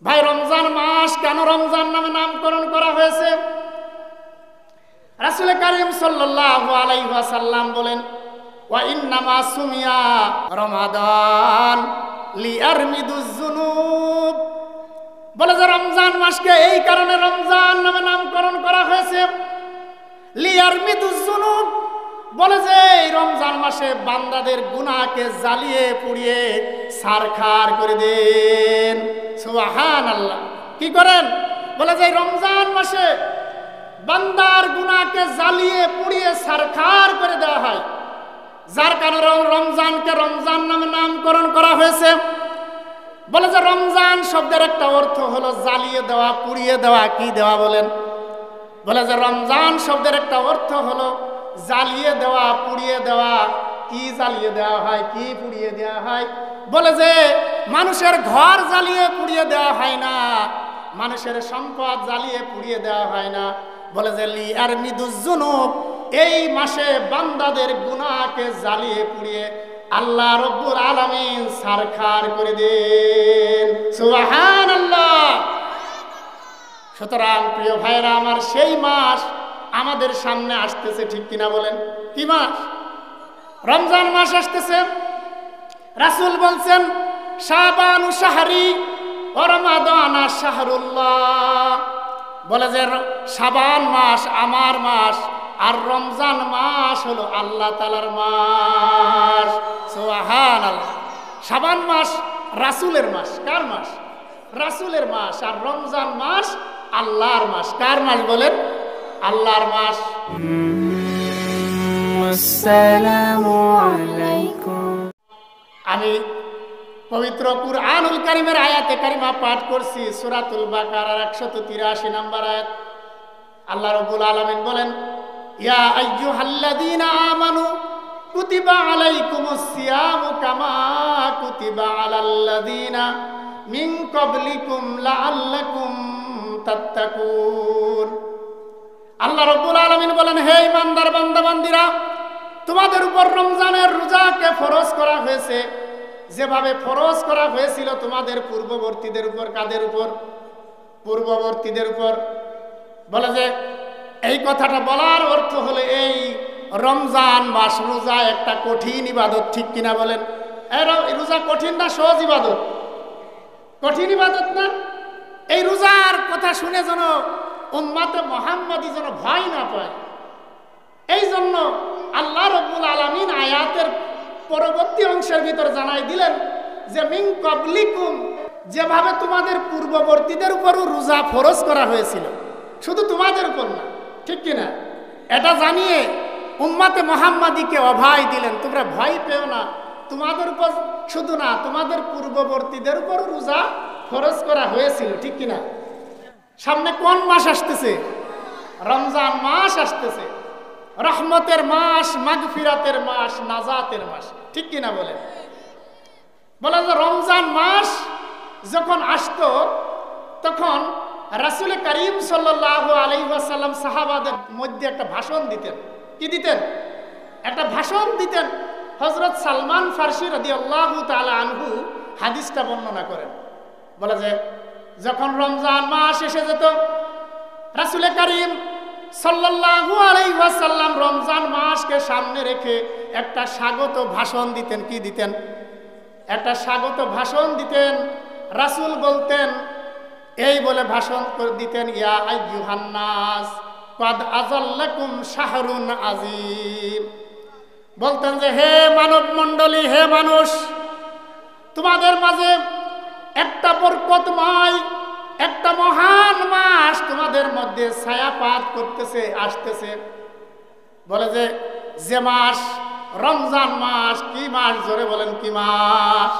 ভাই, রমজান মাস কেন রমজান নামে নামকরণ করা হয়েছে? রাসূল কারীম সাল্লাল্লাহু আলাইহি ওয়াসাল্লাম বলেন, ওয়া ইন্নামা সুমিয়া রমাদান লিয়ারমিদুজ যুনুব। বলে যে রমজান মাসকে এই কারণে রমজান নামে নামকরণ করা হয়েছে, লিয়ারমিদুজ যুনুব। বলে যে এই রমজান মাসে বান্দাদের গুনাহকে জ্বালিয়ে পুড়িয়ে ছারখার করে দেন। সুবহানাল্লাহ। কি করেন? বলে যে রমজান মাসে বান্দার গুনাহকে জ্বালিয়ে পুড়িয়ে ছারখার করে দেওয়া হয়, যার কারণে রমজানকে রমজান নামে নামকরণ করা হয়েছে। বলে যে রমজান শব্দের একটা অর্থ হলো জ্বালিয়ে দেওয়া, পুড়িয়ে দেওয়া। কি দেওয়া বলেন? বলে যে রমজান শব্দের একটা অর্থ হলো জ্বালিয়ে দেওয়া, পুড়িয়ে দেওয়া। কি জ্বালিয়ে দেওয়া হয়, কি পুড়িয়ে দেওয়া হয়? বলে যে মানুষের ঘর জ্বালিয়ে পুড়িয়ে দেওয়া হয় না, মানুষের সম্পদ জ্বালিয়ে পুড়িয়ে দেওয়া হয় না। বলে যে লিয়ারমিদুজ যুনুব, এই মাসে বান্দাদের গুনাহকে জ্বালিয়ে পুড়িয়ে আল্লাহ রব্বুল আলামিন ছারখার করে দেন। সুবহানাল্লাহ। সুতরাং প্রিয় ভাইরা আমার, সেই মাস আমাদের সামনে আসতেছে, ঠিক কিনা বলেন? কি মাস? রমজান মাস আসতেছে। রাসূল বলছেন, শাবানু শাহরি ওয়া রমাদানা শাহরুল্লাহ। বলে যে শাবান মাস আমার মাস, আর রমজান মাস হলো আল্লাহ তাআলার মাস। সুবহানাল্লাহ। শাবান মাস রাসূলের মাস। কার মাস? রাসূলের মাস। আর রমজান মাস আল্লাহর মাস। কার মাস বলেন? আল্লাহর মাস। আসসালামু আলাইকুম। আমি পবিত্র কুরআনুল কারীমের আয়াতে কারিমা পাঠ করছি, সূরাতুল বাকারার 183 নম্বর আয়াত। আল্লাহ রাব্বুল আলামিন বলেন, ইয়া আইয়ুহাল্লাযীনা আমানু কুতিবা আলাইকুমুস সিয়ামু কামা কুতিবা আলাল্লাযীনা মিন ক্বাবলিকুম লাআল্লাকুম তাত্তাকুন। আল্লাহ রাব্বুল আলামিন বলেন, হে ঈমানদার বান্দা-বান্দীরা, তোমাদের উপর রমজানের রোজাকে ফরজ করা হয়েছে, যেভাবে ফরজ করা হয়েছিল তোমাদের পূর্ববর্তীদের উপর। কাদের উপর? পূর্ববর্তীদের উপর। বলে যে এই কথাটা বলার অর্থ হলো এই রমজান মাস রোজা একটা কঠিন ইবাদত, ঠিক কিনা বলেন? এই রোজা কঠিন না সহজ ইবাদত? কঠিন ইবাদত না? এই রোজার কথা শুনে যেন উম্মতে মুহাম্মাদি যেন ভয় না পায়, এই জন্য আল্লাহ রাব্বুল আলামিন আয়াতের পরবর্তী অংশের ভিতর জানাই দিলেন যে মিন ক্বাবলিকুম, যেভাবে তোমাদের পূর্ববর্তীদের উপরও রোজা ফরজ করা হয়েছিল, শুধু তোমাদের উপর না, ঠিক কিনা? এটা জানিয়ে উম্মতে মুহাম্মাদিকে অভয় দিলেন, তোমরা ভয় পেও না, তোমাদের উপর শুধু না, তোমাদের পূর্ববর্তীদের উপর রোজা ফরজ করা হয়েছিল, ঠিক কিনা? সামনে কোন মাস আসতেছে? রমজান মাস আসতেছে, রহমতের মাস, মাগফিরাতের মাস, নাজাতের মাস, ঠিক কিনা বলেন? বলে যে রমজান মাস যখন আসতো তখন রাসূল কারীম সাল্লাল্লাহু আলাইহি ওয়াসাল্লাম সাহাবাদের মধ্যে একটা ভাষণ দিতেন। কি দিতেন? একটা ভাষণ দিতেন। হযরত সালমান ফারসি রাদিয়াল্লাহু তাআলা আনহু হাদিসটা বর্ণনা করেন। বলে যে যখন রমজান মাস এসে যেত, রাসূল কারীম সাল্লাল্লাহু আলাইহি ওয়াসাল্লাম রমজান মাসকে সামনে রেখে একটা স্বাগত ভাষণ দিতেন। কি দিতেন? একটা স্বাগত ভাষণ দিতেন। রাসূল বলতেন, এই বলে ভাষণ দিতেন, ইয়া আইয়ুহান নাস কাদ আযাল্লাকুম শাহরুন আযীম। বলতেন যে হে মানব মণ্ডলী, হে মানুষ, তোমাদের মাঝে একটা বরকতময়, একটা মহান মাস তোমাদের মধ্যে ছায়াপাত করতেছে, আসতেছে। বলে যে মাস রমজান মাস। কি মাস? জোরে বলেন, কি মাস?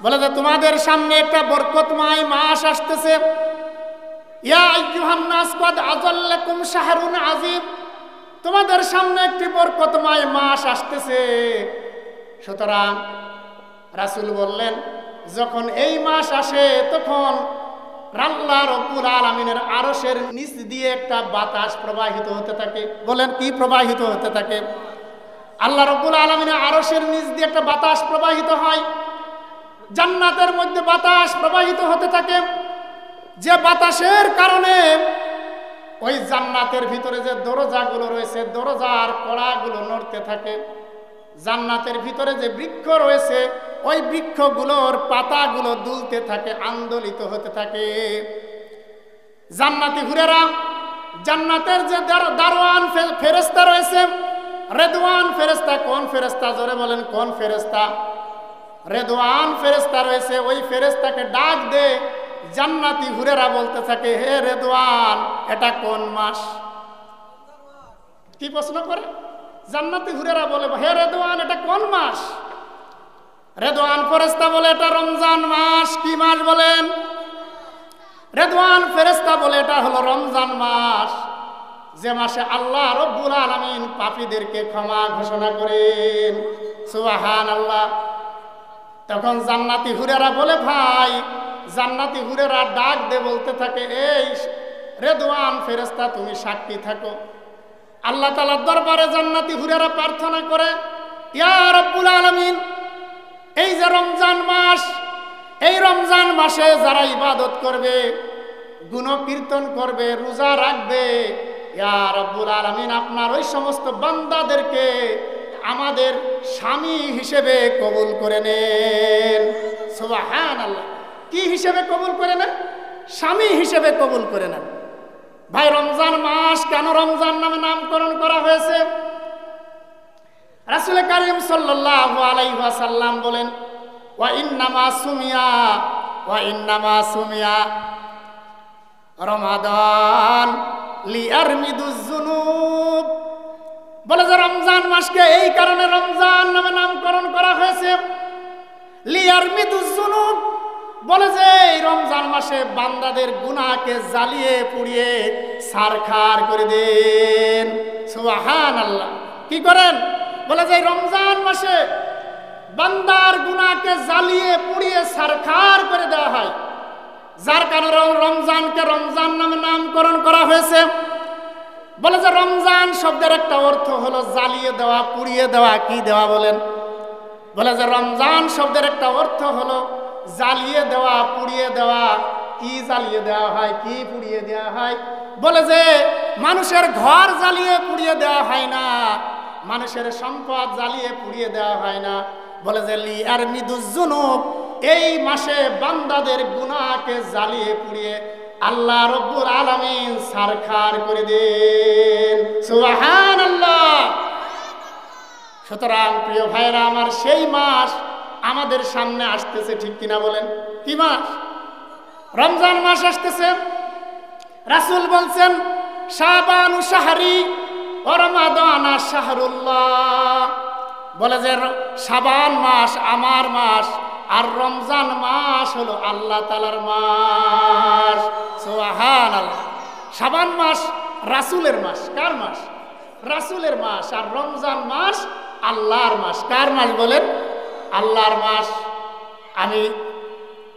বলে যে তোমাদের সামনে একটা বরকতময় মাস আসতেছে। ইয়া আইয়ুহান নাস কাদ আযাল্লাকুম শাহরুন আযীম, তোমাদের সামনে একটি বরকতময় মাস আসতেছে। সুতরাং রাসূল বললেন, যখন এই মাস আসে তখন আল্লাহ রাব্বুল আলামিনের আরশের নিচ দিয়ে একটা বাতাস প্রবাহিত হতে থাকে। বলেন, কি প্রবাহিত হতে থাকে? আল্লাহ রাব্বুল আলামিনের আরশের নিচ দিয়ে একটা বাতাস প্রবাহিত হয়। জান্নাতের মধ্যে বাতাস প্রবাহিত হতে থাকে, যে বাতাসের কারণে ওই জান্নাতের ভিতরে যে দরজাগুলো রয়েছে দরজার কড়াগুলো নড়তে থাকে। জান্নাতের ভিতরে যে বৃক্ষ রয়েছে ওই বৃক্ষগুলোর পাতাগুলো দুলতে থাকে, আন্দোলিত হতে থাকে। জান্নাতি হুরেরা, জান্নাতের যে দারোয়ান ফেরেশতা রয়েছে, রেদওয়ান ফেরেশতা, কোন ফেরেশতা জোরে বলেন কোন ফেরেশতা? রেদওয়ান ফেরেশতা রয়েছে, ওই ফেরেশতাকে ডাক দে। জান্নাতি হুরেরা বলতে থাকে, হে রেদওয়ান, এটা কোন মাস? কি প্রশ্ন করে? জান্নাতি হুরেরা বলে, হে রেদওয়ান, এটা কোন মাস? রেদওয়ান ফেরেশতা বলে, এটা রমজান মাস। কি মাস বলেন? রেদওয়ান ফেরেশতা বলে, এটা হলো রমজান মাস, যে মাসে আল্লাহ রব্বুল আলামিন পাপীদেরকে ক্ষমা ঘোষণা করেন। সুবহানাল্লাহ। তখন জান্নাতি হুরেরা বলে, ভাই, জান্নাতি হুরেরা ডাক দে বলতে থাকে, এই রেদওয়ান ফেরেশতা, তুমি সাক্ষী থাকো। আল্লাহ তাআলার দরবারে জান্নাতি হুরেরা প্রার্থনা করে, ইয়া রব্বুল আলামিন, এই যে রমজান মাস, এই রমজান মাসে যারা ইবাদত করবে, গুণকীর্তন করবে, রোজা রাখবে, ইয়া রব্বুল আলামিন, আপনার ওই সমস্ত বান্দাদেরকে আমাদের স্বামী হিসেবে কবুল করে নেন। সুবহানাল্লাহ। কি হিসেবে কবুল করে নেন? স্বামী হিসেবে কবুল করে নেন। ভাই, রমজান মাস কেন রমজান নামে নামকরণ করা হয়েছে? রাসূল কারীম সাল্লাল্লাহু আলাইহি ওয়াসাল্লাম বলেন, ওয়া ইন্নামা সুমিয়া রমাদান লিয়ারমিদুজ যুনুব। বলে যে রমজান মাসকে এই কারণে রমজান নামে নামকরণ করা হয়েছে, লিয়ারমিদুজ যুনুব। বলে যে এই রমজান মাসে বান্দাদের গুনাহকে জ্বালিয়ে পুড়িয়ে ছারখার করে দেন। সুবহানাল্লাহ। কি করেন? বলে যে রমজান মাসে বান্দার গুনাহকে জ্বালিয়ে পুড়িয়ে ছারখার করে দেওয়া হয়, যার কারণে রমজানকে রমজান নামে নামকরণ করা হয়েছে। বলে যে রমজান শব্দের একটা অর্থ হলো জ্বালিয়ে দেওয়া, পুড়িয়ে দেওয়া। কি দেওয়া বলেন? বলে যে রমজান শব্দের একটা অর্থ হলো জ্বালিয়ে দেওয়া, পুড়িয়ে দেওয়া। কি জ্বালিয়ে দেওয়া হয়, কি পুড়িয়ে দেওয়া হয়? বলে যে মানুষের ঘর জ্বালিয়ে পুড়িয়ে দেওয়া হয় না, মানুষের সম্পদ জ্বালিয়ে পুড়িয়ে দেওয়া হয় না। বলে যে লিয়ারমিদুজ যুনুব, এই মাসে বান্দাদের গুনাহকে জ্বালিয়ে পুড়িয়ে আল্লাহ রব্বুল আলামিন ছারখার করে দেন। সুবহানাল্লাহ। সুতরাং প্রিয় ভাইরা আমার, সেই মাস আমাদের সামনে আসতেছে, ঠিক কিনা বলেন? কি মাস? রমজান মাস আসতেছে। রাসূল বলছেন, শাবানু শাহরি ওয়া রমাদানা শাহরুল্লাহ। বলে যে শাবান মাস আমার মাস, আর রমজান মাস হলো আল্লাহ তাআলার মাস। সুবহানাল্লাহ। শাবান মাস রাসূলের মাস। কার মাস? রাসূলের মাস। আর রমজান মাস আল্লাহর মাস। কার মাস বলেন? আল্লাহর মাস। আমি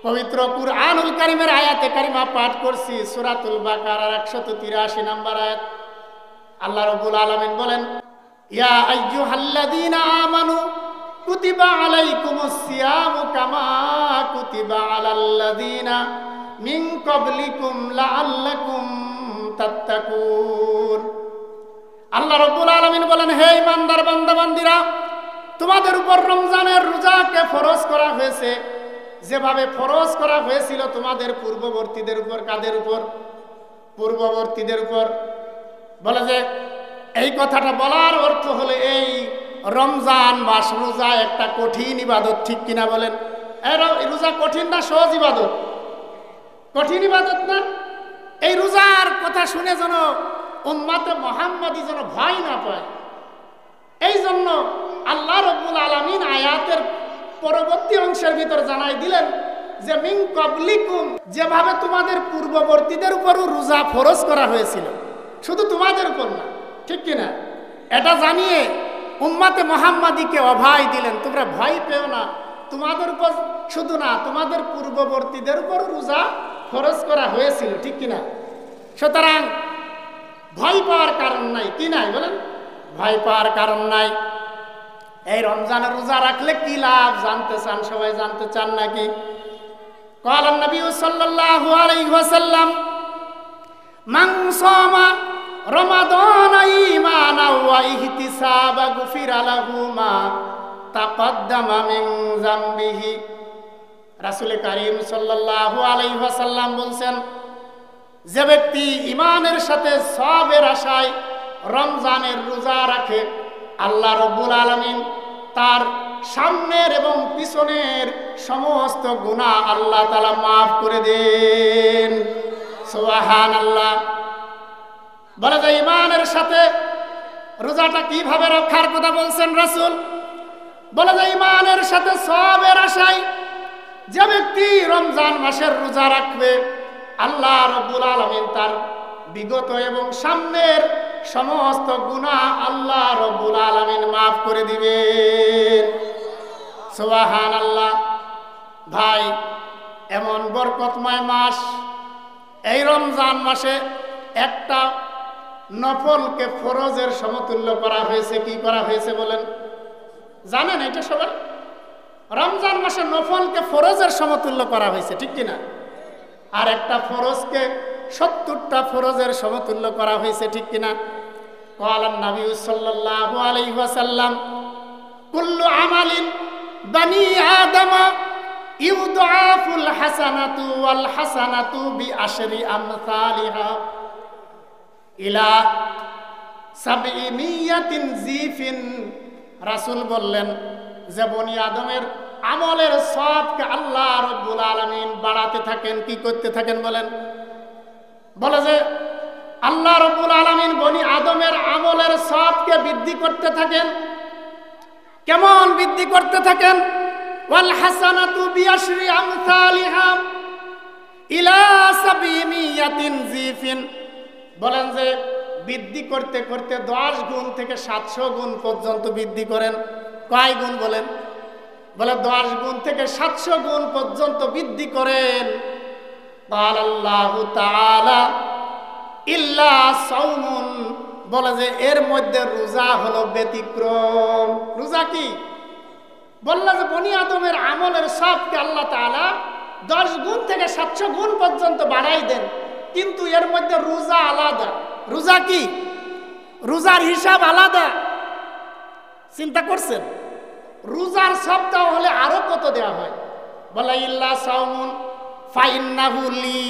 পবিত্র কুরআনুল কারীমের আয়াতে কারিমা পাঠ করছি, সূরাতুল বাকারার 183 নম্বর আয়াত। আল্লাহ রাব্বুল আলামিন বলেন, ইয়া আইয়ুহাল্লাযীনা আমানু কুতিবা আলাইকুমুস সিয়ামু কামা কুতিবা আলাল্লাযীনা মিন ক্বাবলিকুম লাআল্লাকুম তাত্তাকুন। আল্লাহ রাব্বুল আলামিন বলেন, হে ঈমানদার বান্দা-বান্দীরা, তোমাদের উপর রমজানের রোজাকে ফরজ করা হয়েছে, যেভাবে ফরজ করা হয়েছিল তোমাদের পূর্ববর্তীদের উপর। কাদের উপর? পূর্ববর্তীদের উপর। বলে যে এই কথাটা বলার অর্থ হলো এই রমজান মাস রোজা একটা কঠিন ইবাদত, ঠিক কিনা বলেন? এই রোজা কঠিন না সহজ ইবাদত? কঠিন ইবাদত না? এই রোজার কথা শুনে যেন উম্মতে মুহাম্মাদি যেন ভয় না পায়, এই জন্য আল্লাহ রাব্বুল আলামিন আয়াতের পরবর্তী অংশের ভিতর জানাই দিলেন যে মিন ক্বাবলিকুম, যেভাবে তোমাদের পূর্ববর্তীদের উপরও রোজা ফরজ করা হয়েছিল, শুধু তোমাদের উপর না, ঠিক কিনা? এটা জানিয়ে উম্মতে মুহাম্মাদিকে অভয় দিলেন, তোমরা ভয় পেও না, তোমাদের উপর শুধু না, তোমাদের পূর্ববর্তীদের উপরও রোজা ফরজ করা হয়েছিল, ঠিক কিনা? সুতরাং ভয় পাওয়ার কারণ নাই। কি নাই বলেন? ভয় পাওয়ার কারণ নাই। এই রমজানে রোজা রাখলে কি লাভ জানতে চান? সবাই জানতে চান নাকি? قال النبي صلى الله عليه وسلم من صام رمضان إيمانا واحتسابا غفر له ما تقدم من ذنبه। রাসূল করিম সাল্লাল্লাহু আলাইহি ওয়াসাল্লাম বলেন, যে ব্যক্তি ঈমানের সাথে সওয়াবের আশায় রমজানের রোজা রাখে, আল্লাহ রাব্বুল আলামিন তার সামনের এবং পিছনের সমস্ত গুনাহ আল্লাহ তাআলা মাফ করে দেন। সুবহানাল্লাহ। বলে যে ঈমানের সাথে রোজাটা কিভাবে রক্ষার কথা বলছেন রাসূল? বলে যে ঈমানের সাথে সওয়াবের আশায় যে ব্যক্তি রমজান মাসের রোজা রাখবে, আল্লাহ রাব্বুল আলামিন তার বিগত এবং সামনের সমস্ত গুনাহ আল্লাহ রাব্বুল আলামিন মাফ করে দিবেন। সুবহানাল্লাহ। ভাই, এমন বরকতময় মাস, এই রমজান মাসে একটা নফলকে ফরজের সমতুল্য করা হয়েছে। কি করা হয়েছে বলেন? জানেন এটা সবাই? রমজান মাসে নফলকে ফরজের সমতুল্য করা হয়েছে, ঠিক কিনা? আর একটা ফরজকে 70টা ফরজের সমতুল্য করা হয়েছে, ঠিক কিনা? قال النبي صلى الله عليه وسلم كل عمل بني آدم يضاعف الحسنة والحسنة بعشر أمثالها إلى 700 ضعف। রাসূল বললেন যে বনি আদমের আমলের সওয়াবকে আল্লাহ রাব্বুল আলামিন বাড়াতে থাকেন। কি করতে থাকেন বলেন? বলে যে আল্লাহ রাব্বুল আলামিন বনি আদমের আমলের সওয়াবকে বৃদ্ধি করতে থাকেন। কেমন বৃদ্ধি করতে থাকেন? ওয়াল হাসানাতু বিআশরি আমসালিহা ইলা 700 জিফিন। বলেন যে বৃদ্ধি করতে করতে 10 গুণ থেকে 700 গুণ পর্যন্ত বৃদ্ধি করেন। কয় গুণ বলেন? বলে 10 গুণ থেকে 700 গুণ পর্যন্ত বৃদ্ধি করেন। قال الله تعالى ইল্লা সাওমুন। বলে যে এর মধ্যে রোজা হলো ব্যতিক্রম। রোজা কি? বললে যে বনি আদমের আমলের সবকে আল্লাহ তাআলা 10 গুণ থেকে 700 গুণ পর্যন্ত বাড়াই দেন, কিন্তু এর মধ্যে রোজা আলাদা। রোজা কি? রোজার হিসাব আলাদা। চিন্তা করছেন? রোজার সবটাও হলে আরো কত দেওয়া হয়? বলে ইল্লা সাওমুন ফাইন্নাহু লি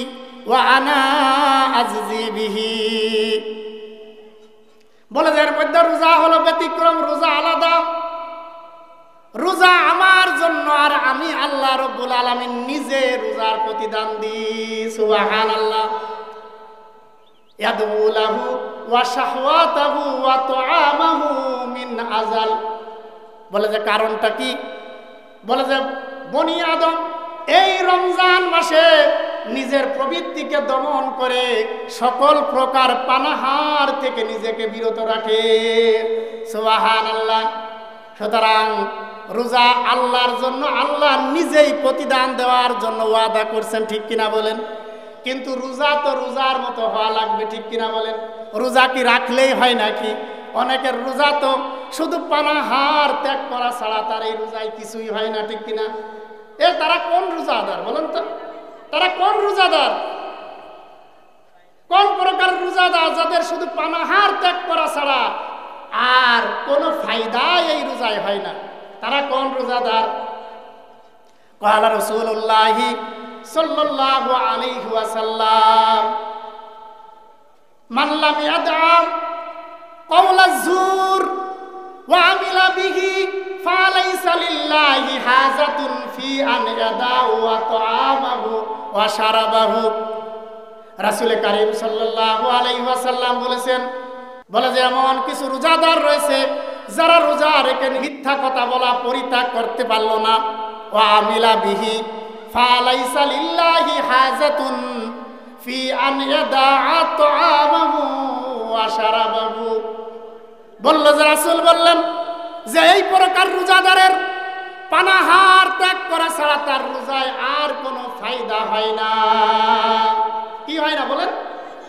ওয়া আনা আজজি বিহি। বলে যে এর মধ্যে রোজা হলো ব্যতিক্রম, রোজা আলাদা। রোজা আমার জন্য আর আমি আল্লাহ রাব্বুল আলামিন নিজে রোজার প্রতিদান দিই। সুবহানাল্লাহ। ইয়াদউ লাহু ওয়া শাহওয়াতাহু ওয়া তুআমাহু মিন আজাল। বলে যে কারণটা কি? বলে যে বনি আদম এই রমজান মাসে নিজের প্রবৃত্তিকে দমন করে সকল প্রকার পানাহার থেকে নিজেকে বিরত রাখে। সুবহানাল্লাহ। সুতরাং রোজা আল্লাহর জন্য, আল্লাহ নিজেই প্রতিদান দেওয়ার জন্য ওয়াদা করছেন, ঠিক কিনা বলেন? কিন্তু রোজা তো রোজার মতো হওয়া লাগবে, ঠিক কিনা বলেন? রোজা কি রাখলেই হয় নাকি? অনেকের রোজা তো শুধু পানাহার ত্যাগ করা ছাড়া তার এই রোজায় কিছুই হয় না, ঠিক কিনা? তারা কোন রোজাদার বলেন তো? তারা কোন রোজাদার? কোন প্রকার রোজাদার যাদের শুধু পানাহার ত্যাগ করা ছাড়া আর কোনো ফায়দা এই রোজায় হয় না? তারা কোন রোজাদার? قال رسول الله صلى الله عليه وسلم من لم يدع قول الزور وعمل به فليس لله حاجة في أن يدع طعامه وشرابه। রাসূল করিম সাল্লাল্লাহু আলাইহি ওয়াসাল্লাম বলেছেন, বলে যে এমন কিছু রোজাদার রয়েছে যারা রোজা রেখে মিথ্যা কথা বলা পরিত্যাগ করতে পারলো না। ওয়া আমিলা বিহি ফালাইসা লিল্লাহি হাজাতুন ফি আন ইয়াদাআ তুআমাহু ওয়া শারাবাহু। বলল যে রাসূল বললেন যে এই প্রকার রোজাদারের পানাহার ত্যাগ করা ছাড়া তার রোজায় আর কোনো ফায়দা হয় না। কি হয় না বলেন?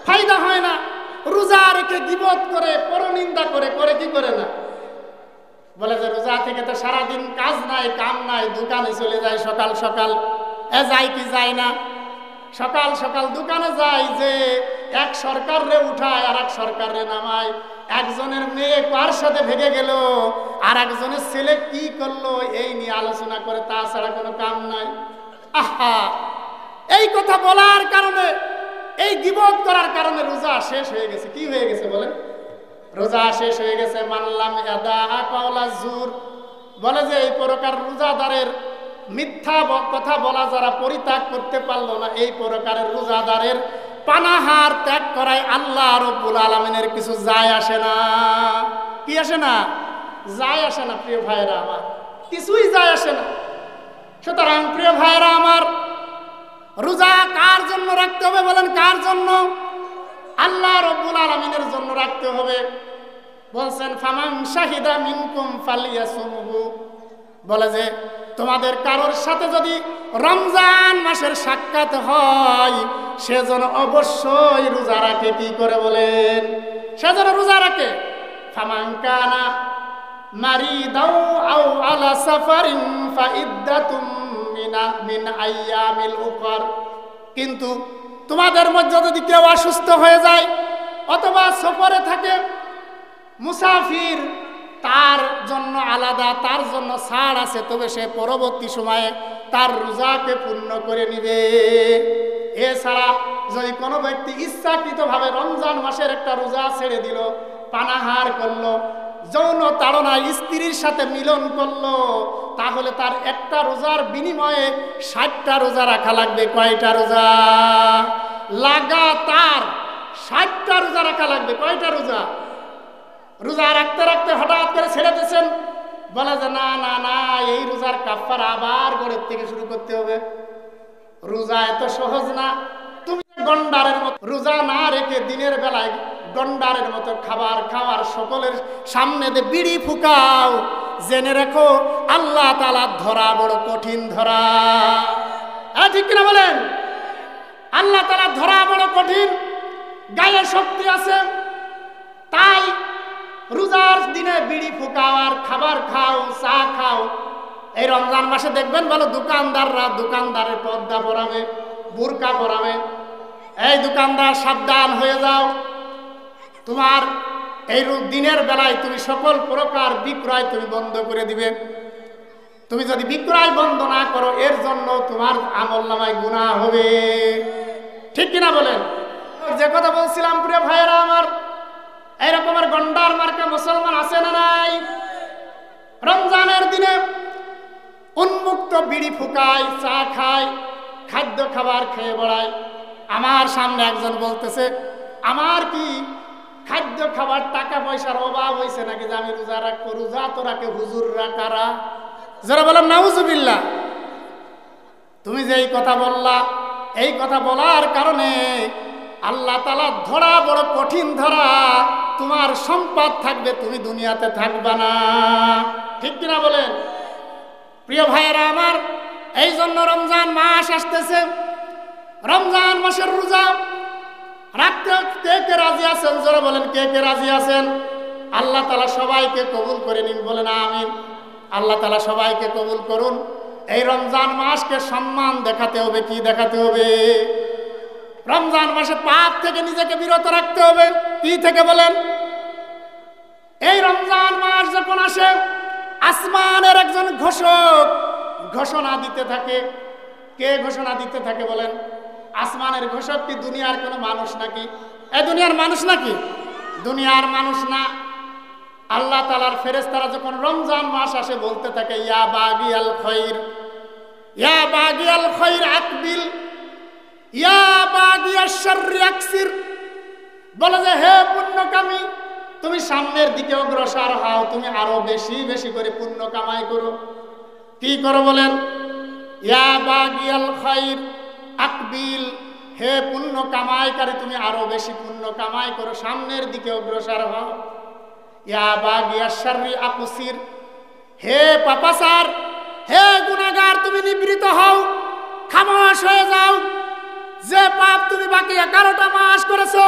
ফায়দা হয় না। রোজা রেখে গীবত করে, পরনিন্দা করে, করে কি করে না? বলে যে রোজা থেকে তো সারাদিন কাজ নাই কাম নাই, দোকানে চলে যায় সকাল সকাল। যায় কি যায় না? সকাল সকাল দোকানে যায়, যে এক সরকারে উঠায় আর এক সরকারে নামায়, একজনের মেয়ে কার সাথে ভেগে গেল আর একজনের ছেলে কি করলো এই নিয়ে আলোচনা করে, তাছাড়া কোনো কাম নাই। আহা, এই কথা বলার কারণে, এই গীবত করার কারণে রোজা শেষ হয়ে গেছে। কি হয়ে গেছে বলেন? রোজা শেষ হয়ে গেছে। মানলাম ইয়াদা কাওলা জুর, বলে যে এই প্রকার রোজাদারের মিথ্যা কথা বলা যারা পরিত্যাগ করতে পারলো না, এই প্রকারের রোজাদারের পানাহার ত্যাগ করায় আল্লাহ রাব্বুল আলামিনের কিছু যায় আসে না। কি আসে না? যায় আসে না। প্রিয় ভাইরা আমার, কিছুই যায় আসে না। সুতরাং প্রিয় ভাইরা আমার, রোজা কার জন্য রাখতে হবে বলেন? কার জন্য? আল্লাহ রাব্বুল আলামিনের জন্য রাখতে হবে। বলছেন ফামান শাহিদা মিনকুম ফালিয়াসুমহু, বলে যে তোমাদের কারোর সাথে যদি রমজান মাসের সাক্ষাৎ হয় সেজন্য অবশ্যই রোজা রাখে। কি করে বলেন? সেজন্য রোজা রাখে। ফামান কানা মারিদাও আও আলা সাফারিন ফাইদ্দাতুম মিন আইয়ামিল উখর, কিন্তু তোমাদের মধ্যে যদি কেউ অসুস্থ হয়ে যায় অথবা সফরে থাকে, মুসাফির, তার জন্য আলাদা, তার জন্য ছাড় আছে, তবে সে পরবর্তী সময়ে তার রোজাকে পূর্ণ করে নিবে। এছাড়া যদি কোনো ব্যক্তি ইচ্ছাকৃতভাবে রমজান মাসের একটা রোজা ছেড়ে দিল, পানাহার করলো, যৌন তাড়নায় স্ত্রীর সাথে মিলন করলো, তাহলে তার একটা রোজার বিনিময়ে 60টা রোজা রাখা লাগবে। কয়টা রোজা? লাগাতার 60টা রোজা রাখা লাগবে। কয়টা রোজা? রোজা রাখতে রাখতে হঠাৎ করে ছেড়ে দিয়েছেন, বলে যে না না না, এই রোজার কাফারা আবার গড়ের থেকে শুরু করতে হবে। রোজা এত সহজ না। তুমি গন্ডারের মতো রোজা না রেখে দিনের বেলায় গন্ডারের মতো খাবার খাওয়ার, সকলের সামনে দিয়ে বিড়ি ফুকাও, জেনে রেখো আল্লাহ তাআলা ধরা বড় কঠিন ধরা। ঠিক কিনা বলেন? আল্লাহ তাআলা ধরা বড় কঠিন। গায়ে শক্তি আছে তাই রোজার দিনে বিড়ি ফুকাও আর খাবার খাও, চা খাও। এই রমজান মাসে দেখবেন ভালো দোকানদাররা দোকানদারের পর্দা পরাবে, বুরকা পরাবে। এই দোকানদার, সাবধান হয়ে যাও। তোমার এই দিনের বেলায় তুমি সকল প্রকার বিক্রয় তুমি বন্ধ করে দিবে। তুমি যদি বিক্রয় বন্ধ না করো, এর জন্য তোমার আমলনামায় গুনাহ হবে। ঠিক কিনা বলেন? যে কথা বলছিলাম প্রিয় ভাইয়েরা আমার, এইরকমের গন্ডার মার্কা মুসলমান আছে না নাই? রমজানের দিনে উন্মুক্ত বিড়ি ফুকায়, চা খায়, খাদ্য খাবার খেয়ে বেড়ায়। আমার সামনে একজন বলতেছে, আমার কি খাদ্য খাবার টাকা পয়সার অভাব হয়েছে নাকি যে আমি রোজা রাখবো? রোজা তো রাখে হুজুররা। কারা? যারা বলেন নাউজুবিল্লাহ। তুমি যে এই কথা বললা, এই কথা বলার কারণে আল্লাহ তাআলা ধরা বড় কঠিন ধরা। তোমার সম্পদ থাকবে, তুমি দুনিয়াতে থাকবা না। ঠিক কিনা বলেন? প্রিয় ভাইয়েরা আমার, এই জন্য রমজান মাস আসতেছে। রমজান মাসের রোজা রাখতে কে কে রাজি আছেন? যারা বলেন কে কে রাজি আছেন? আল্লাহ তাআলা সবাইকে কবুল করে নিন, বলেন আমিন। আল্লাহ তাআলা সবাইকে কবুল করুন। এই রমজান মাসকে সম্মান দেখাতে হবে। কি দেখাতে হবে? রমজান মাসে পাপ থেকে নিজেকে বিরত রাখতে হবে। কি থেকে বলেন? এই রমজান মাস যখন আসে, আসমানের একজন ঘোষক ঘোষণা দিতে থাকে। কে ঘোষণা দিতে থাকে বলেন? আসমানের ঘোষক কি দুনিয়ার কোনো মানুষ নাকি? এই দুনিয়ার মানুষ নাকি? দুনিয়ার মানুষ না। আল্লাহ তাআলার ফেরেশতারা যখন রমজান মাস আসে বলতে থাকে, ইয়া বাগিয়াল খায়র, ইয়া বাগিয়াল খায়র আকবিল, ইয়া বাগিয়াশ শাররি আকসির। বলে যে হে পুণ্যকামী, তুমি সামনের দিকে অগ্রসর হও, তুমি আরো বেশি বেশি করে পুণ্য কামাই করো। কি করো বলেন? ইয়া বাগিয়াল খায়র আকবিল, হে পুণ্য কামাইকারী, তুমি আরো বেশি পুণ্য কামাই করো, সামনের দিকে অগ্রসর হও। ইয়া বাগিয়াশ শাররি আকসির, হে পাপাচার, হে গুনাহগার, তুমি নিবৃত হও, খামোশ হয়ে যাও। যে পাপ তুমি বাকি 11টা মাস করেছো,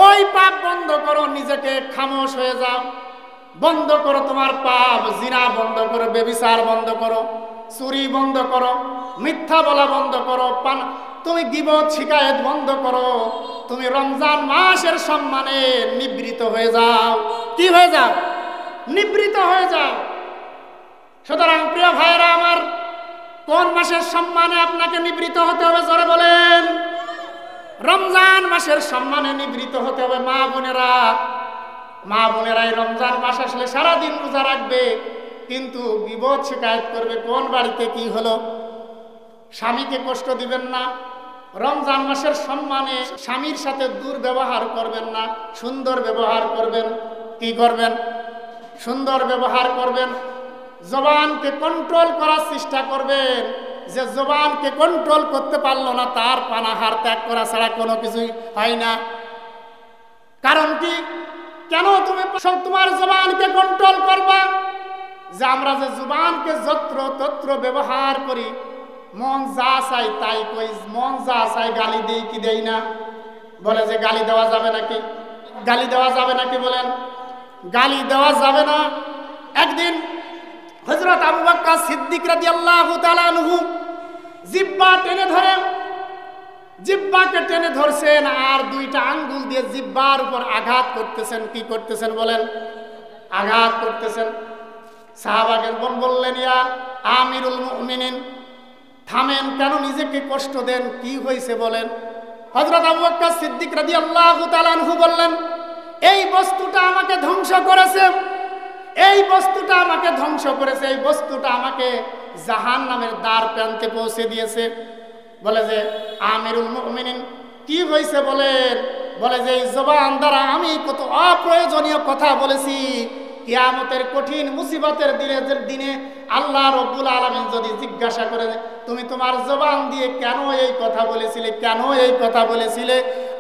ওই পাপ বন্ধ করো, নিজেকে খামোশ হয়ে যাও। বন্ধ করো তোমার পাপ, জিনা বন্ধ করো, ব্যভিচার বন্ধ করো, চুরি বন্ধ করো, মিথ্যা বলা বন্ধ করো, তুমি গীবত শিকায়েত বন্ধ করো। তুমি রমজান মাসের সম্মানে নিবৃত হয়ে যাও। কি হয়ে যাও? নিবৃত হয়ে যাও। সুতরাং প্রিয় ভাইরা আমার, কোন মাসের সম্মানে আপনাকে নিবৃত হতে হবে জোরে বলেন? রমজান মাসের সম্মানে নিবৃত হতে হবে। মা বোনেরা এই রমজান মাস আসলে সারাদিন রোজা রাখবে, কিন্তু গীবত শিকায়েত করবে। কোন বাড়িতে কি হলো? স্বামীকে কষ্ট দিবেন না। রমজান মাসের সম্মানে স্বামীর সাথে দুর্ব্যবহার করবেন না, সুন্দর ব্যবহার করবেন। কি করবেন? সুন্দর ব্যবহার করবেন। জবানকে কন্ট্রোল করার চেষ্টা করবেন। যে জবানকে কন্ট্রোল করতে পারলো না, তার পানাহার ত্যাগ করা ছাড়া কোনো কিছুই হয় না। কারণ কি? কেন তুমি তোমার জবানকে কন্ট্রোল করবা? যে আমরা যে জবানকে যত্র তত্র ব্যবহার করি, মন যা চাই তাই কই, মন যা চাই গালি দেই কি দেই না? বলে যে গালি দেওয়া যাবে নাকি? গালি দেওয়া যাবে নাকি বলেন? গালি দেওয়া যাবে না। একদিন হযরত আবু বকর সিদ্দিক রাদিয়াল্লাহু তাআলা আনহু জিহ্বাকে টেনে ধরছেন, আর দুইটা আঙ্গুল দিয়ে জিহ্বার উপর আঘাত করতেছেন। কি করতেছেন বলেন? আঘাত করতেছেন। সাহাবাগণ বললেন, ইয়া আমিরুল মুমিনিন, থামেন, কেন নিজেকে কষ্ট দেন? কি হয়েছে বলেন? হযরত আবু বকর সিদ্দিক রাদিয়াল্লাহু তাআলা আনহু বললেন, এই বস্তুটা আমাকে ধ্বংস করেছে, এই বস্তুটা আমাকে ধ্বংস করেছে, এই বস্তুটা আমাকে জাহান্নামের দ্বার প্রান্তে পৌঁছে দিয়েছে। বলে যে আমিরুল মুমিনিন, কি হয়েছে বলেন? বলে যে এই জবান দ্বারা আমি কত অপ্রয়োজনীয় কথা বলেছি। কিয়ামতের কঠিন মুসিবতের দিনে আল্লাহ রব্বুল আলামিন যদি জিজ্ঞাসা করে, তুমি তোমার জবান দিয়ে কেন এই কথা বলেছিলে, কেন এই কথা বলেছিলে,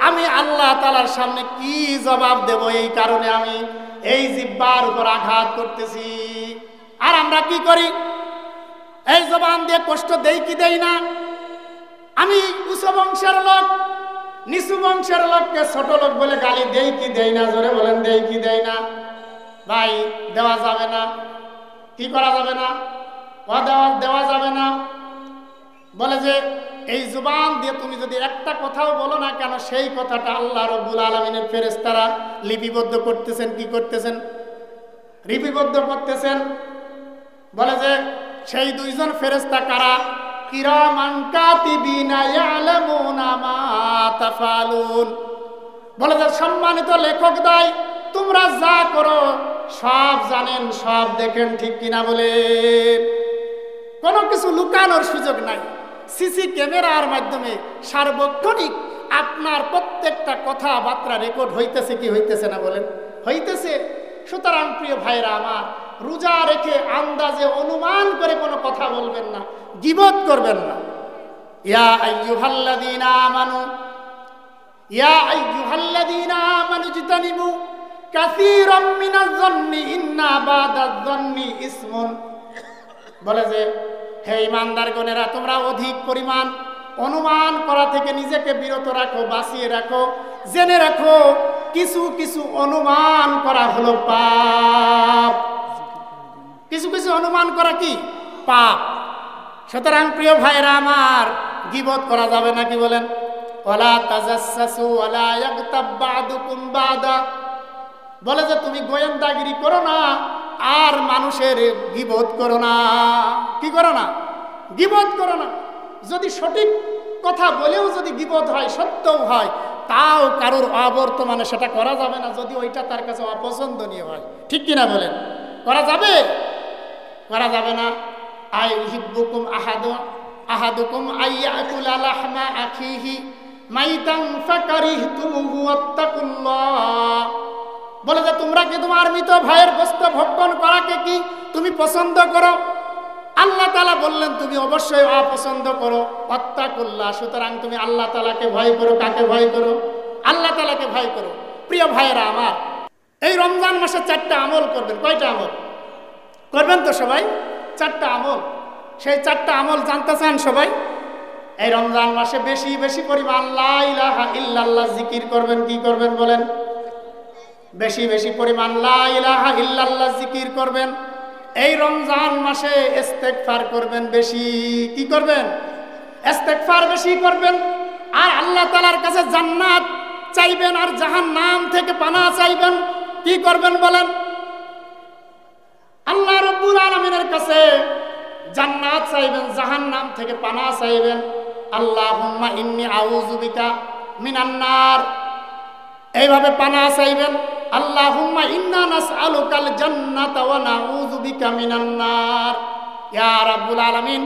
আমি আল্লাহ তাআলার সামনে কি জবাব দেব? এই কারণে আমি এই জিহ্বার উপর আঘাত করতেছি। আর আমরা কি করি? এই জবান দিয়ে কষ্ট দেই কি দেই না? আমি উচ্চ বংশের লোক, নিচু বংশের লোককে ছোট লোক বলে গালি দেই কি দেই না? জোরে বলেন, দেই কি দেই না? ভাই, দেওয়া যাবে না। কি করা যাবে না? দেওয়া যাবে না। বলে যে এই জবান দিয়ে তুমি যদি একটা কথাও বলো না কেন, সেই কথাটা আল্লাহ রব্বুল আলামিনের ফেরেশতারা লিপিবদ্ধ করতেছেন। কি করতেছেন? লিপিবদ্ধ করতেছেন। বলে যে সেই দুইজন ফেরেশতা কারা? কিরামান কাতিবিনা ইয়ালামুনা মা তাফালুন। বলে যে সম্মানিত লেখক দাই, তোমরা যা করো সব জানেন, সব দেখেন। ঠিক কিনা বলেন? কোনো কিছু লুকানোর সুযোগ নাই। সিসি ক্যামেরার মাধ্যমে সার্বক্ষণিক আপনার প্রত্যেকটা কথাবার্তা রেকর্ড হইতেছে কি হইতেছে না বলেন? হইতেছে। সুতরাং প্রিয় ভাইরা আমার, রোজা রেখে আন্দাজে অনুমান করে কোনো কথা বলবেন না, গীবত করবেন না। ইয়া আইয়ুহাল্লাযীনা আমানু, ইয়া আইয়ুহাল্লাযীনা আমানু জিতানিবু কাসীরাম মিনাজ-যন্নি ইন্না বাদায-যন্নি ইসমুন। বলে যে হে ঈমানদারগণেরা, তোমরা অধিক পরিমাণ অনুমান করা থেকে নিজেকে বিরত রাখো, বাঁচিয়ে রাখো। জেনে রাখো, কিছু কিছু অনুমান করা হলো পাপ। কিছু কিছু অনুমান করা কি? পাপ। সুতরাং প্রিয় ভাইরা আমার, গীবত করা যাবে না। কি বলেন? ওয়ালা তাজাসসু ওয়ালা ইয়াগতাব বা'দুকুম বা'দা। বলে যে তুমি গোয়েন্দাগিরি করো না, আর মানুষের গীবত করো না। কি করো না? গীবত করো না। যদি সঠিক কথা বলেও যদি গীবত হয়, সত্যও হয়, তাও কারোর অবর্তমানে সেটা করা যাবে না, যদি ওইটা তার কাছে অপছন্দনীয় হয়। ঠিক কিনা বলেন? করা যাবে? করা যাবে না। আইহিব্বুকুম আহাদুকুম আইয়াকুলা লাহমা আখিহি মাইতান ফাকারিহতুমুহু ওয়াত্তাকুল্লাহ। বলে যে তোমরা কি তোমার মৃত ভাইয়ের গোশত ভক্ষণ করাকে কি তুমি পছন্দ করো? আল্লাহ তাআলা বললেন তুমি অবশ্যই অপছন্দ করো। ওয়াত্তাকুল্লাহ। সুতরাং তুমি আল্লাহ তাআলাকে ভয় করো। কাকে ভয় করো? আল্লাহ তাআলাকে ভয় করো। প্রিয় ভাইয়েরা আমার, এই রমজান মাসে 4টা আমল করবেন। কয়টা আমল করবেন তো সবাই? 4টা আমল। সেই 4টা আমল জানতে চান সবাই? এই রমজান মাসে বেশি বেশি পরিমাণ লা ইলাহা ইল্লাল্লাহ জিকির করবেন। কি করবেন বলেন? বেশি বেশি পরিমাণ লা ইলাহা ইল্লাল্লাহ জিকির করবেন। এই রমজান মাসে ইস্তেগফার করবেন, বেশি কি করবেন? ইস্তেগফার বেশি করবেন। আর আল্লাহ তাআলার কাছে জান্নাত চাইবেন আর জাহান্নাম থেকে পানাহ চাইবেন। কি করবেন বলেন? আল্লাহ রাব্বুল আলামিনের কাছে জান্নাত চাইবেন, জাহান্নাম থেকে পানাহ চাইবেন। আল্লাহুম্মা ইন্নী আউযু বিকা মিনান নার, এইভাবে পানাহ চাইবেন। আল্লাহুম্মা ইন্না নাসআলুকাল জান্নাতা ওয়া নাউযু বিকা মিনান নার। ইয়া রাব্বুল আলামিন,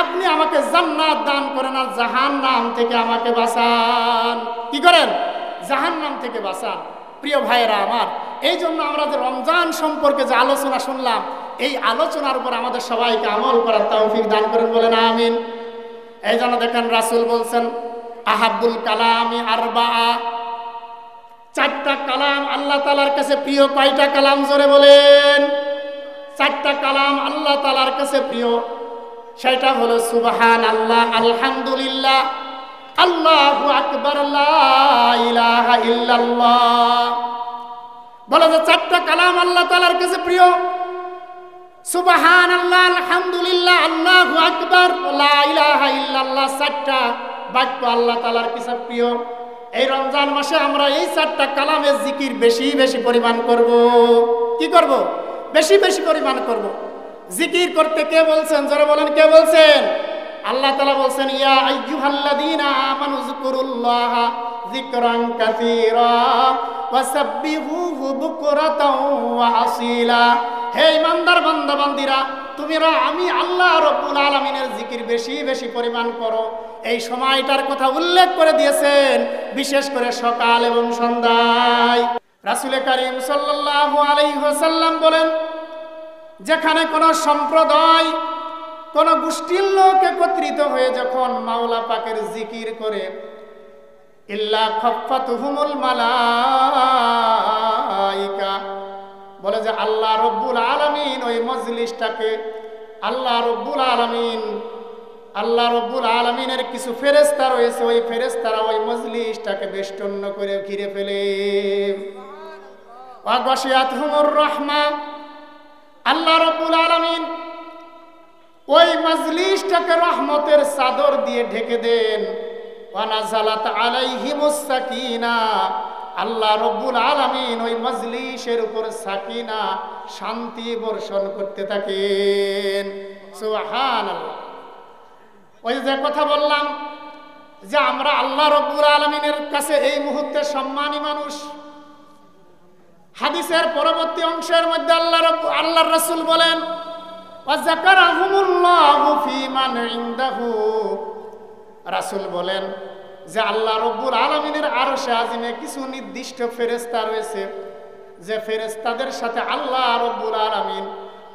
আপনি আমাকে জান্নাত দান করেন আর জাহান্নাম থেকে আমাকে বাঁচান। কি করেন? জাহান্নাম থেকে বাঁচান। প্রিয় ভাইয়েরা আমার, এই জন্য আমরা যে রমজান সম্পর্কে যে আলোচনা শুনলাম, এই আলোচনার উপর আমাদের সবাইকে আমল করার তৌফিক দান করেন, বলেন আমিন। এই জন্য দেখেন রাসূল বলছেন, আহাব্বুল কালামি আরবাআ, চারটা কালাম আল্লাহ তাআলার কাছে প্রিয়। কয়টা কালাম? জোরে বলেন। চারটা কালাম আল্লাহ তাআলার কাছে প্রিয়। সেটা হলো সুবহানাল্লাহ, আলহামদুলিল্লাহ, আল্লাহু আকবার, লা ইলাহা ইল্লাল্লাহ। বলে যে চারটা কালাম আল্লাহ তাআলার কাছে প্রিয়। সুবহানাল্লাহ, আলহামদুলিল্লাহ, আল্লাহু আকবার, লা ইলাহা ইল্লাল্লাহ, চারটা বাক্য আল্লাহ তাআলার কাছে প্রিয়। এই রমজান মাসে আমরা এই চারটা কালামের জিকির বেশি বেশি পরিমাণ করব। কি করব? বেশি বেশি পরিমাণ করব। জিকির করতে কে বলছেন? যারা বলেন কে বলছেন? আল্লাহ তাআলা বলছেন, ইয়া আইয়ুহাল্লাযীনা আমানু যিকুরুল্লাহা যিকরান কাসীরা ওয়াসাব্বিহুহু বুকরাতাও ওয়া আসীলা। হে ঈমানদার বান্দা বান্দীরা, তোমরা আমি আল্লাহ রাব্বুল আলামিনের জিকির বেশি বেশি পরিমাণ করো। এই সময়টার কথা উল্লেখ করে দিয়েছেন, বিশেষ করে সকাল এবং সন্ধ্যায়। রাসূল কারীম সাল্লাল্লাহু আলাইহি ওয়াসাল্লাম বলেন, যেখানে কোন সম্প্রদায়, কোন গোষ্ঠীর লোক একত্রিত হয়ে যখন মাওলা পাকের জিকির করে, ইল্লা খাফাতুহুমুল মালাইকা, বলে যে আল্লাহ রাব্বুল আলামিন ওই মজলিসটাকে, আল্লাহ রাব্বুল আলামিনের কিছু ফেরেশতা রয়েছে, ওই ফেরেশতারা ওই মজলিসটাকে বেষ্টন করে ঘিরে ফেলে। ওয়া গাশিয়াতহুমুর রাহমা, আল্লাহ রাব্বুল আলামিন ওই মজলিসটাকে রহমতের চাদর দিয়ে ঢেকে দেন। ওয়া নাযালাত আলাইহিমুস সাকিনা, আল্লাহ রাব্বুল আলামিন ওই মজলিসের উপর সাকিনা, শান্তি বর্ষণ করতে থাকেন। সুবহানাল্লাহ। ওই যে কথা বললাম যে আমরা আল্লাহ রাব্বুল আলামিনের কাছে এই মুহূর্তে সম্মানী মানুষ। হাদিসের পরবর্তী অংশের মধ্যে আল্লাহর রাসূল বলেন, ওয়া যাকারাহুমুল্লাহু ফী মান ইনদাহু, রাসূল বলেন যে আল্লাহ রাব্বুল আলামিনের আরশে আজিমে কিছু নির্দিষ্ট ফেরেশতা রয়েছে, যে ফেরেশতাদের সাথে আল্লাহ রাব্বুল আলামিন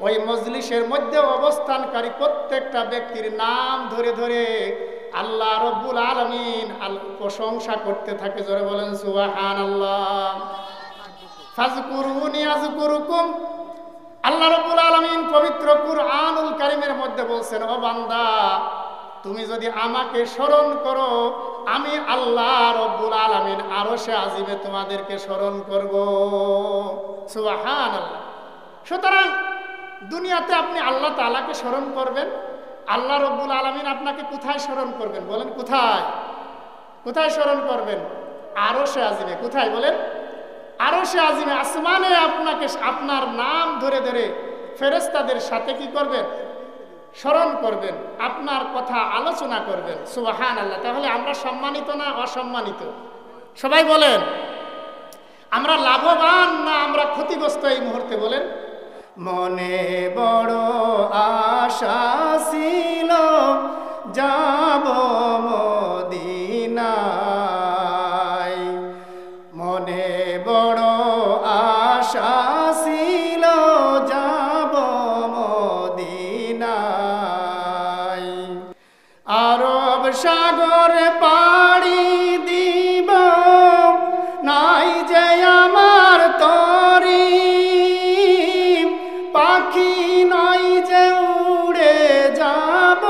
ওই মজলিসের মধ্যে অবস্থানকারী প্রত্যেকটা ব্যক্তির নাম ধরে ধরে আল্লাহ রাব্বুল আলামিন প্রশংসা করতে থাকে। জোরে বলেন সুবহানাল্লাহ। ফাযকুরুনি আযকুরুকুম, আল্লাহ রাব্বুল আলামিন পবিত্র কুরআনুল কারীমের মধ্যে বলছেন, ও বান্দা, তুমি যদি আমাকে স্মরণ করো, আমি আল্লাহ রাব্বুল আলামিন আরশে আজিমে তোমাদেরকে স্মরণ করব। সুবহানাল্লাহ। সুতরাং দুনিয়াতে আপনি আল্লাহ তাআলাকে স্মরণ করবেন, আল্লাহ রাব্বুল আলামিন আপনাকে কোথায় স্মরণ করবেন? বলেন কোথায়? কোথায় স্মরণ করবেন? আরশে আজিমে। কোথায় বলেন? আরশে আজিমে, আসমানে আপনাকে আপনার নাম ধরে ধরে ফেরেশতাদের সাথে কি করবেন? স্মরণ করবেন, আপনার কথা আলোচনা করবেন। সুবহানাল্লাহ। তাহলে আমরা সম্মানিত না অসম্মানিত? সবাই বলেন, আমরা লাভবান না আমরা ক্ষতিগ্রস্ত এই মুহূর্তে? বলেন। মনে বড় আশা ছিল যাব মদিনায়, মনে বড় আশা ছিল যাব মদিনায়, আরব সাগর পাড়ি দিব নাই যে আমার তরি, পাখি নাই যে উড়ে যাব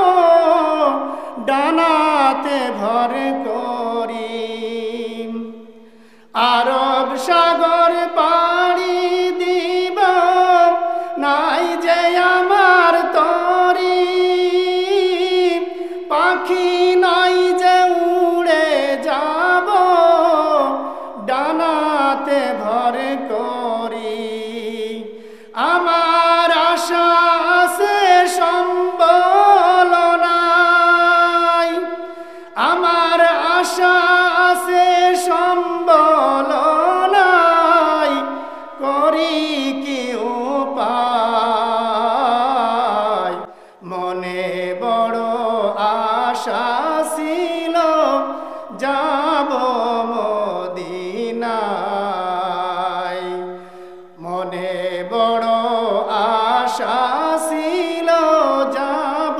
ডানাতে ভর করি, আরব সাগর ভর করি। আমার আশা আছে সম্বল নাই, আমার আশা আছে সম্বল নাই, করি কি উপায়। মনে বড় আশা ছিল যাব মদিনায়, মনে বড় আশা ছিল যাব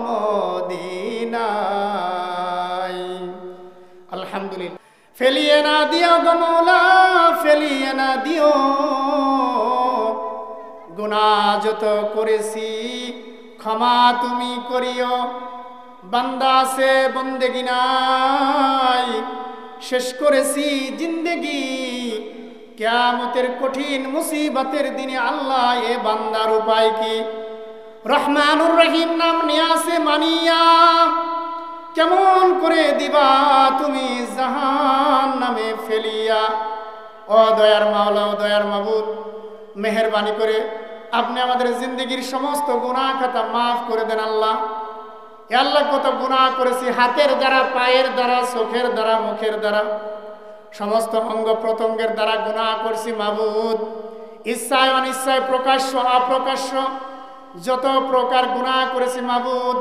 মদিনায়। আলহামদুলিল্লাহ। ফেলিয়ে না দিও গো মৌলা, ফেলিয়ে না দিও, গুনাহ যত করেছি ক্ষমা তুমি করিও। বান্দা আছে বন্দেগি নাই, শেষ করেছি জিন্দেগি কিয়ামতের কঠিন মুসিবতের দিনে আল্লাহ এ বান্দার উপায় কি? রহমানুর রহিম নাম নিয়ে আসে মানিয়া, কেমন করে দিবা তুমি জাহান্নামে ফেলিয়া। ও দয়ার মাওলা, ও দয়ার মাবুদ, মেহেরবানি করে আপনি আমাদের জিন্দগির সমস্ত গুনাহ খাতা মাফ করে দেন আল্লাহ। এ আল্লাহ, কত গুনাহ করেছি হাতের দ্বারা, পায়ের দ্বারা, চোখের দ্বারা, মুখের দ্বারা, সমস্ত অঙ্গ প্রত্যঙ্গের দ্বারা গুনাহ করছি মাবুদ। ইচ্ছায় অনিচ্ছায়, প্রকাশ্য অপ্রকাশ্য যত প্রকার গুনাহ করেছি মাবুদ,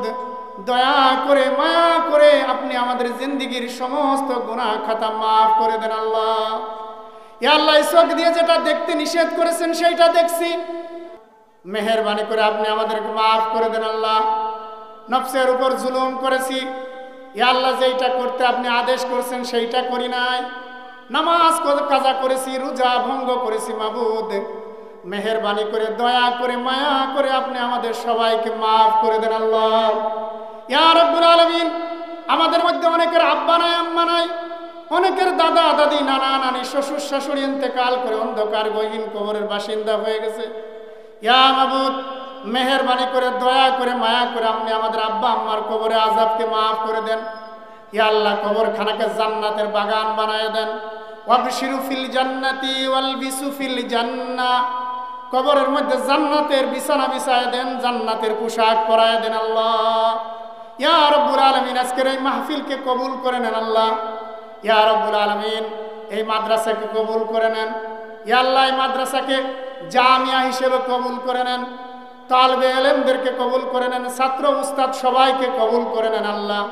দয়া করে মায়া করে আপনি আমাদের জিন্দগির সমস্ত গুনাহ খাতা মাফ করে দেন আল্লাহ। ইয়া আল্লাহ, চোখ দিয়ে যেটা দেখতে নিষেধ করেছেন সেইটা দেখছি, মেহেরবানি করে আপনি আমাদেরকে মাফ করে দেন আল্লাহ। নফসের উপর জুলুম করেছি, ইয়া আল্লাহ, যেইটা করতে আপনি আদেশ করছেন সেইটা করি নাই। নামাজ কাজা করেছি, রোজা ভঙ্গ করেছি মাবুদ, মেহেরবানি করে দয়া করে মায়া করে আপনি আমাদের সবাইকে মাফ করে দেন আল্লাহ। ইয়া রাব্বুল আলামিন, আমাদের মধ্যে অনেকের আব্বা নাই, আম্মা নাই, অনেকের দাদা দাদি, নানা নানি, শ্বশুর শাশুড়ি ইন্তেকাল করে অন্ধকার গহীন কবরের বাসিন্দা হয়ে গেছে। ইয়া মাবুদ, মেহেরবানি করে দয়া করে মায়া করে আপনি আমাদের আব্বা আম্মার কবরে আযাবকে মাফ করে দেন। ইয়া আল্লাহ, কবরখানাকে জান্নাতের বাগান বানায় দেন। ওয়াবশিরু ফিল জান্নাতি ওয়ালবিসু ফিল জান্নাহ, কবরের মধ্যে জান্নাতের বিছানা বিছায় দেন, জান্নাতের পোশাক পরায় দেন আল্লাহ। ইয়া রাব্বুল আলামিন, আজকের এই মাহফিলকে কবুল করে নেন আল্লাহ। ইয়া রাব্বুল আলামিন, এই মাদ্রাসাকে কবুল করে নেন। ইয়া আল্লাহ, এই মাদ্রাসাকে জামিয়া হিসেবে কবুল করে নেন, তালবে ইলমদেরকে কবুল করে নেন, ছাত্র উস্তাদ সবাইকে কবুল করে নেন আল্লাহ।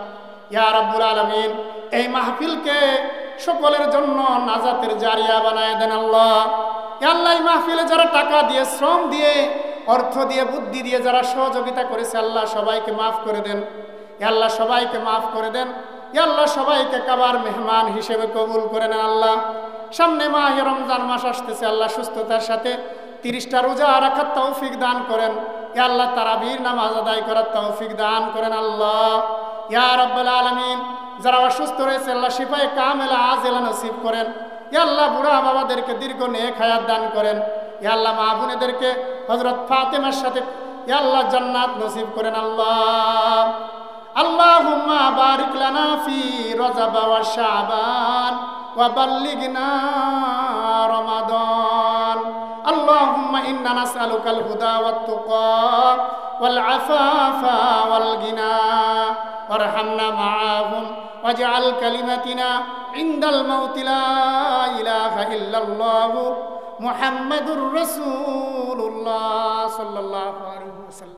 ইয়া রাব্বুল আলামিন, এই মাহফিলকে সকলের জন্য নাজাতের জারিয়া বানায় দেন আল্লাহ। ইয়া আল্লাহ, এই মাহফিলে যারা টাকা দিয়ে, শ্রম দিয়ে, অর্থ দিয়ে, বুদ্ধি দিয়ে যারা সহযোগিতা করেছে আল্লাহ, সবাইকে মাফ করে দেন। ইয়া আল্লাহ, সবাইকে মাফ করে দেন। ইয়া আল্লাহ, সবাইকে কাবার মেহমান হিসেবে কবুল করে নেন আল্লাহ। সামনে মাহে রমজান মাস আসতেছে আল্লাহ, সুস্থতার সাথে 30টা রোজা রাখার তৌফিক দান করেন। ইয়া আল্লাহ, তারাবির নামাজ আদায় করার তৌফিক দান করেন আল্লাহ। ইয়া রাব্বুল আলামিন, যারা অসুস্থ রয়েছে আল্লাহ, শিফায়ে কামেলা আজেলা নসিব করেন। ইয়া আল্লাহ, বুড়া বাবাদেরকে দীর্ঘ নেক হায়াত দান করেন। ইয়া আল্লাহ, মা বোনেদেরকে হযরত ফাতেমার সাথে ইয়া আল্লাহ জান্নাত নসিব করেন আল্লাহ। আল্লাহুম্মা বারিক লানা ফি রজব ওয়া শাবান ওয়া বাল্লিগনা রমাদান। আল্লাহুম্মা ইন্না নাসআলুকাল হুদা ওয়াত তুকা ওয়াল আফাফা ওয়াল গিনা ওয়ারহামনা মাআহুম ওয়াজআল কালিমাতিনা ইনদাল মাউতি লা ইলাহা ইল্লাল্লাহু মুহাম্মাদুর রাসূলুল্লাহ সাল্লাল্লাহু আলাইহি ওয়াসাল্লাম।